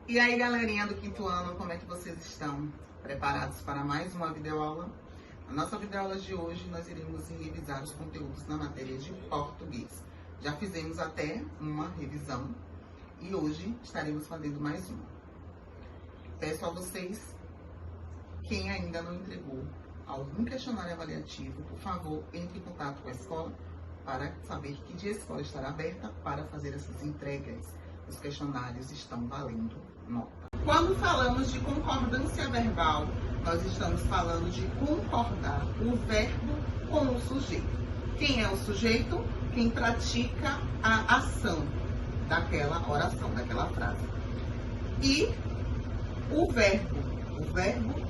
E aí, galerinha do quinto ano, como é que vocês estão? Preparados para mais uma videoaula? Na nossa videoaula de hoje, nós iremos revisar os conteúdos na matéria de português. Já fizemos até uma revisão e hoje estaremos fazendo mais uma. Peço a vocês, quem ainda não entregou algum questionário avaliativo, por favor, entre em contato com a escola para saber que dia a escola estará aberta para fazer essas entregas. Os questionários estão valendo nota. Quando falamos de concordância verbal, nós estamos falando de concordar o verbo com o sujeito. Quem é o sujeito? Quem pratica a ação daquela oração, daquela frase. E o verbo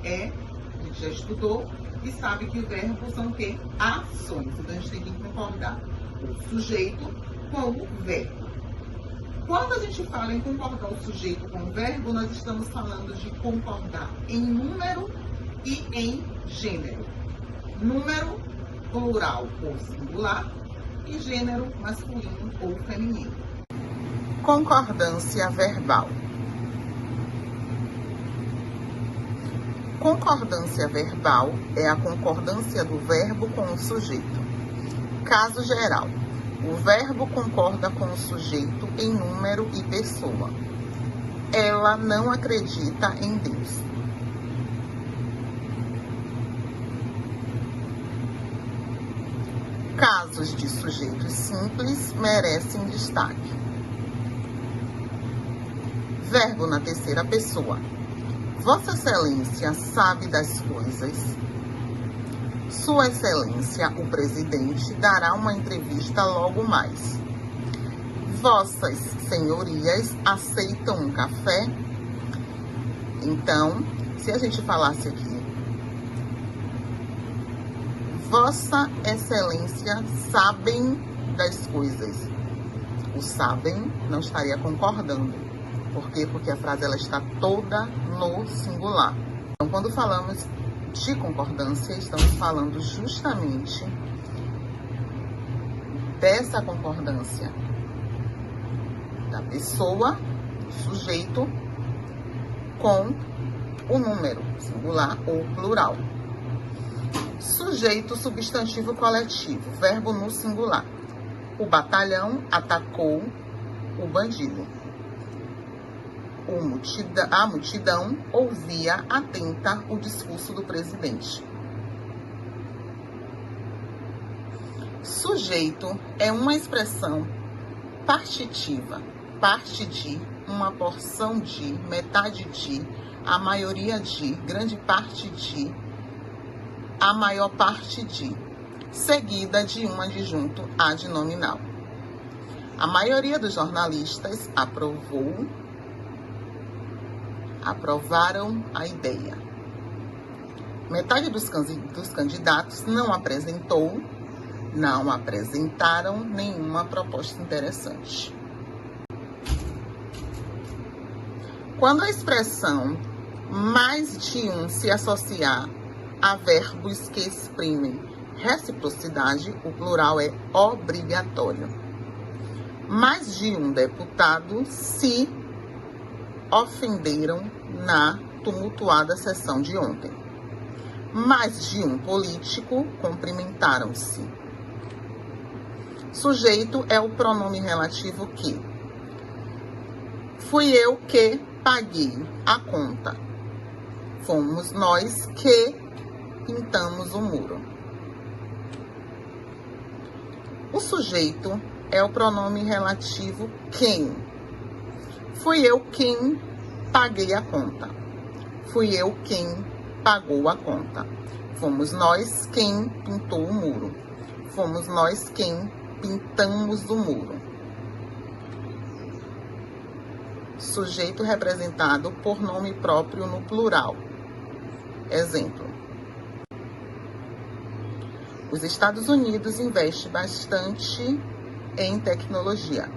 é, a gente já estudou e sabe que o verbo são o quê? Ações. Então a gente tem que concordar o sujeito com o verbo. Quando a gente fala em concordar o sujeito com o verbo, nós estamos falando de concordar em número e em gênero. Número plural ou singular e gênero masculino ou feminino. Concordância verbal. Concordância verbal é a concordância do verbo com o sujeito. Caso geral. O verbo concorda com o sujeito em número e pessoa. Ela não acredita em Deus. Casos de sujeitos simples merecem destaque. Verbo na terceira pessoa. Vossa Excelência sabe das coisas. Sua Excelência, o presidente, dará uma entrevista logo mais. Vossas Senhorias aceitam um café? Então, se a gente falasse aqui, Vossa Excelência sabem das coisas. O sabem não estaria concordando. Por quê? Porque a frase ela está toda no singular. Então, quando falamos de concordância, estamos falando justamente dessa concordância da pessoa, sujeito, com o número, singular ou plural. Sujeito, substantivo coletivo, verbo no singular. O atacou o bandido. A multidão ouvia atenta o discurso do presidente. Sujeito é uma expressão partitiva, parte de, uma porção de, metade de, a maioria de, grande parte de, a maior parte de, seguida de um adjunto adnominal. A maioria dos jornalistas aprovaram a ideia. Metade dos candidatos não apresentaram nenhuma proposta interessante. Quando a expressão mais de um se associar a verbos que exprimem reciprocidade, o plural é obrigatório. Mais de um deputado se ofenderam na tumultuada sessão de ontem. Mais de um político cumprimentaram-se. Sujeito é o pronome relativo que. Fui eu que paguei a conta. Fomos nós que pintamos o muro. O sujeito é o pronome relativo quem. Fui eu quem paguei a conta. Fui eu quem pagou a conta. Fomos nós quem pintou o muro. Fomos nós quem pintamos o muro. Sujeito representado por nome próprio no plural. Exemplo. Os Estados Unidos investem bastante em tecnologia.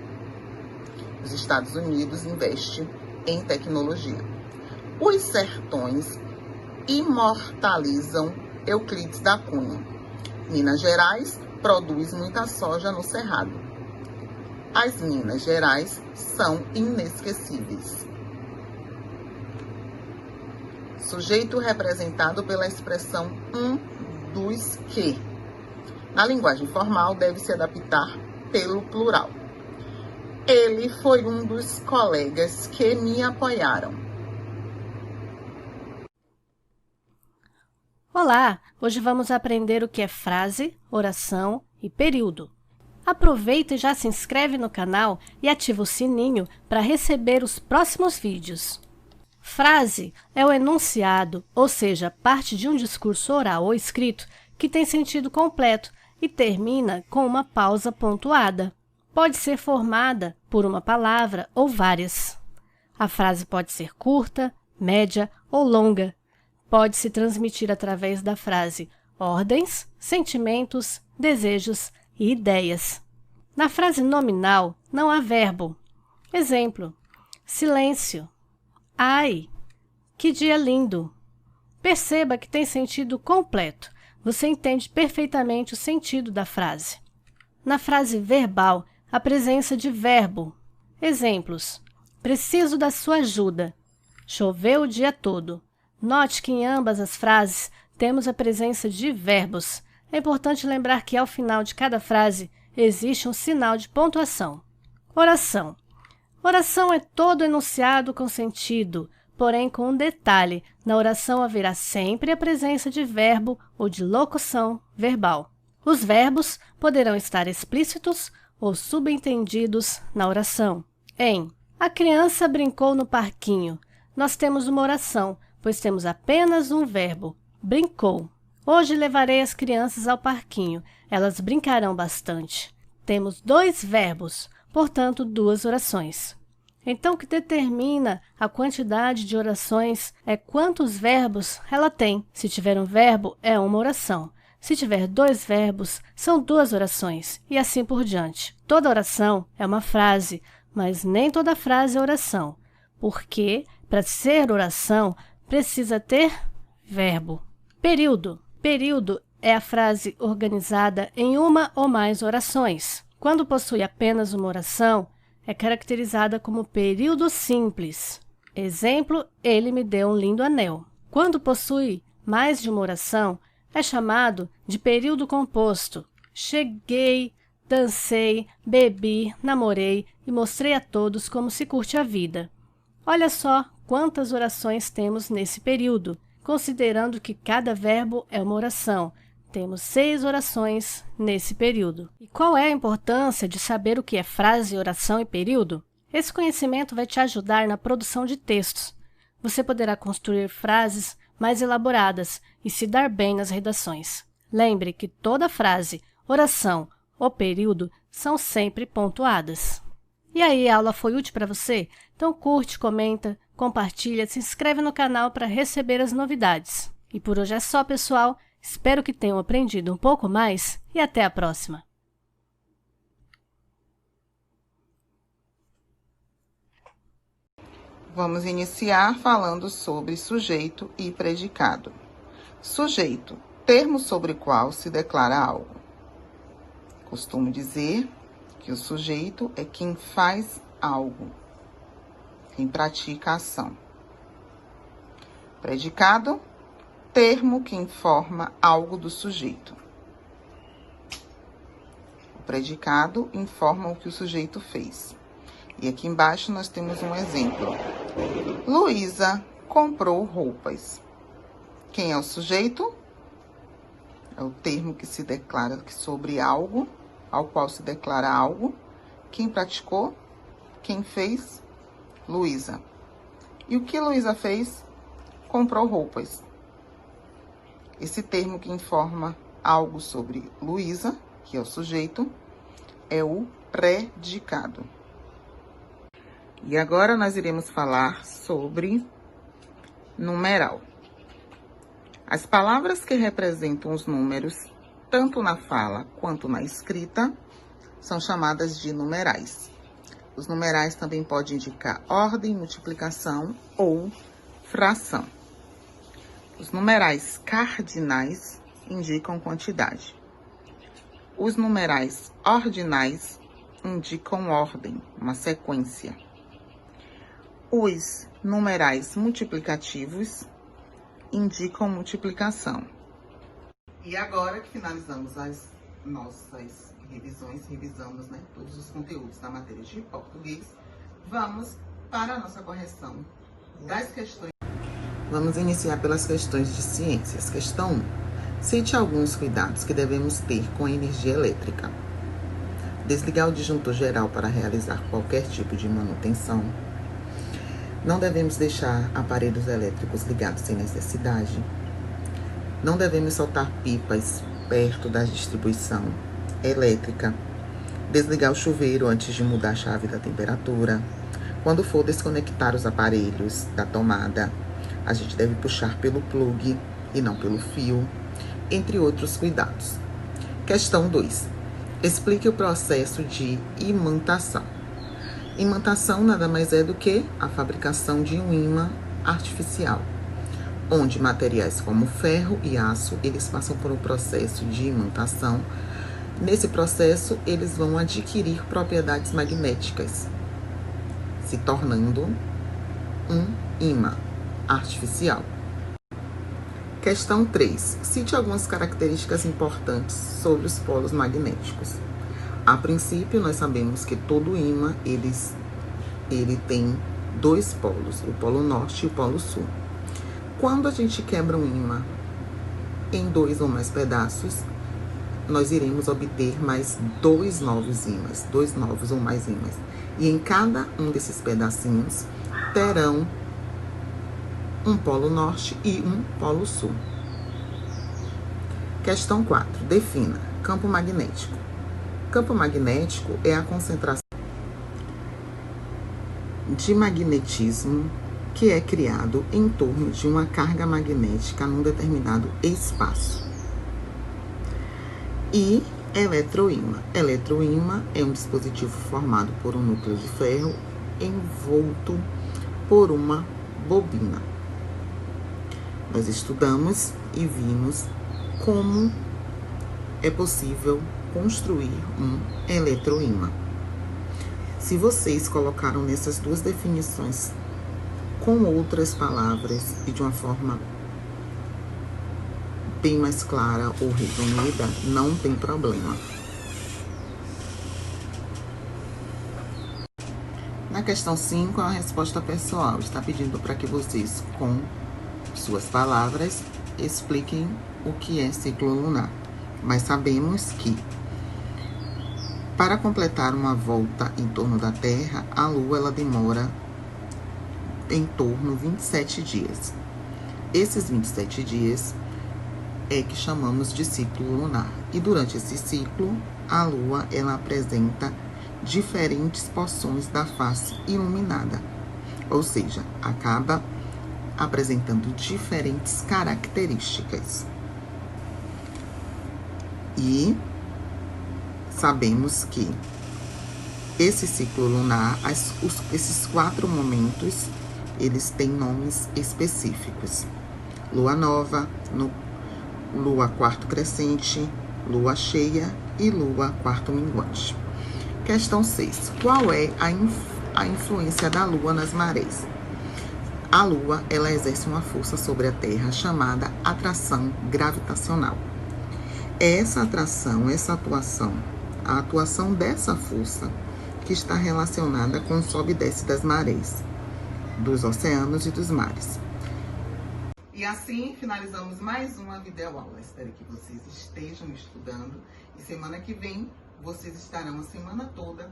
Os Estados Unidos investem em tecnologia. Os sertões imortalizam Euclides da Cunha. Minas Gerais produz muita soja no Cerrado. As Minas Gerais são inesquecíveis. Sujeito representado pela expressão dos que. Na linguagem formal, deve se adaptar pelo plural. Ele foi um dos colegas que me apoiaram. Olá! Hoje vamos aprender o que é frase, oração e período. Aproveita e já se inscreve no canal e ativa o sininho para receber os próximos vídeos. Frase é o enunciado, ou seja, parte de um discurso oral ou escrito que tem sentido completo e termina com uma pausa pontuada. Pode ser formada por uma palavra ou várias. A frase pode ser curta, média ou longa. Pode se transmitir através da frase ordens, sentimentos, desejos e ideias. Na frase nominal, não há verbo. Exemplo: silêncio. Ai, que dia lindo! Perceba que tem sentido completo. Você entende perfeitamente o sentido da frase. Na frase verbal, a presença de verbo. Exemplos: preciso da sua ajuda. Choveu o dia todo. Note que em ambas as frases temos a presença de verbos. É importante lembrar que ao final de cada frase existe um sinal de pontuação. Oração. Oração é todo enunciado com sentido, porém com um detalhe: na oração haverá sempre a presença de verbo ou de locução verbal. Os verbos poderão estar explícitos ou subentendidos na oração. A criança brincou no parquinho. Nós temos uma oração, pois temos apenas um verbo, brincou. Hoje levarei as crianças ao parquinho. Elas brincarão bastante. Temos dois verbos, portanto, duas orações. Então, o que determina a quantidade de orações é quantos verbos ela tem. Se tiver um verbo, é uma oração. Se tiver dois verbos, são duas orações, e assim por diante. Toda oração é uma frase, mas nem toda frase é oração, porque, para ser oração, precisa ter verbo. Período. Período é a frase organizada em uma ou mais orações. Quando possui apenas uma oração, é caracterizada como período simples. Exemplo: ele me deu um lindo anel. Quando possui mais de uma oração, é chamado de período composto. Cheguei, dancei, bebi, namorei e mostrei a todos como se curte a vida. Olha só quantas orações temos nesse período, considerando que cada verbo é uma oração. Temos 6 orações nesse período. E qual é a importância de saber o que é frase, oração e período? Esse conhecimento vai te ajudar na produção de textos. Você poderá construir frases mais elaboradas e se dar bem nas redações. Lembre que toda frase, oração ou período são sempre pontuadas. E aí, a aula foi útil para você? Então curte, comenta, compartilha, se inscreve no canal para receber as novidades. E por hoje é só, pessoal. Espero que tenham aprendido um pouco mais e até a próxima! Vamos iniciar falando sobre sujeito e predicado. Sujeito, termo sobre o qual se declara algo. Costumo dizer que o sujeito é quem faz algo, quem pratica a ação. Predicado, termo que informa algo do sujeito. O predicado informa o que o sujeito fez. E aqui embaixo nós temos um exemplo. Luísa comprou roupas. Quem é o sujeito? É o termo que se declara sobre algo, ao qual se declara algo. Quem praticou? Quem fez? Luísa. E o que Luísa fez? Comprou roupas. Esse termo que informa algo sobre Luísa, que é o sujeito, é o predicado. E agora nós iremos falar sobre numeral. As palavras que representam os números, tanto na fala quanto na escrita, são chamadas de numerais. Os numerais também podem indicar ordem, multiplicação ou fração. Os numerais cardinais indicam quantidade. Os numerais ordinais indicam ordem, uma sequência. Os numerais multiplicativos indicam multiplicação. E agora que finalizamos as nossas revisamos, né, todos os conteúdos da matéria de português, vamos para a nossa correção das questões. Vamos iniciar pelas questões de ciências. Questão 1. Cite alguns cuidados que devemos ter com a energia elétrica. Desligar o disjuntor geral para realizar qualquer tipo de manutenção. Não devemos deixar aparelhos elétricos ligados sem necessidade. Não devemos soltar pipas perto da distribuição elétrica. Desligar o chuveiro antes de mudar a chave da temperatura. Quando for desconectar os aparelhos da tomada, a gente deve puxar pelo plugue e não pelo fio, entre outros cuidados. Questão 2. Explique o processo de imantação. Imantação nada mais é do que a fabricação de um ímã artificial, onde materiais como ferro e aço, eles passam por um processo de imantação. Nesse processo, eles vão adquirir propriedades magnéticas, se tornando um ímã artificial. Questão 3. Cite algumas características importantes sobre os polos magnéticos. A princípio, nós sabemos que todo ímã, ele tem dois polos, o polo norte e o polo sul. Quando a gente quebra um ímã em 2 ou mais pedaços, nós iremos obter mais 2 novos ímãs, 2 novos ou mais ímãs. E em cada um desses pedacinhos terão um polo norte e um polo sul. Questão 4. Defina campo magnético. Campo magnético é a concentração de magnetismo que é criado em torno de uma carga magnética num determinado espaço. E eletroímã. Eletroímã é um dispositivo formado por um núcleo de ferro envolto por uma bobina. Nós estudamos e vimos como é possível construir um eletroímã. Se vocês colocaram nessas duas definições com outras palavras e de uma forma bem mais clara ou resumida, não tem problema. Na questão 5, a resposta pessoal está pedindo para que vocês, com suas palavras, expliquem o que é ciclo lunar. Mas sabemos que, para completar uma volta em torno da Terra, a Lua ela demora em torno de 27 dias. Esses 27 dias é que chamamos de ciclo lunar. E durante esse ciclo, a Lua ela apresenta diferentes porções da face iluminada. Ou seja, acaba apresentando diferentes características. E sabemos que esse ciclo lunar, esses 4 momentos, eles têm nomes específicos. Lua nova, lua quarto crescente, lua cheia e lua quarto minguante. Questão 6. Qual é a influência da Lua nas marés? A Lua, ela exerce uma força sobre a Terra chamada atração gravitacional. É essa atração, a atuação dessa força que está relacionada com o sobe e desce das marés, dos oceanos e dos mares. E assim finalizamos mais uma videoaula. Espero que vocês estejam estudando e semana que vem vocês estarão a semana toda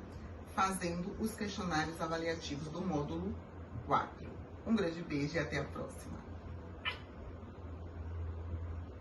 fazendo os questionários avaliativos do módulo 4. Um grande beijo e até a próxima.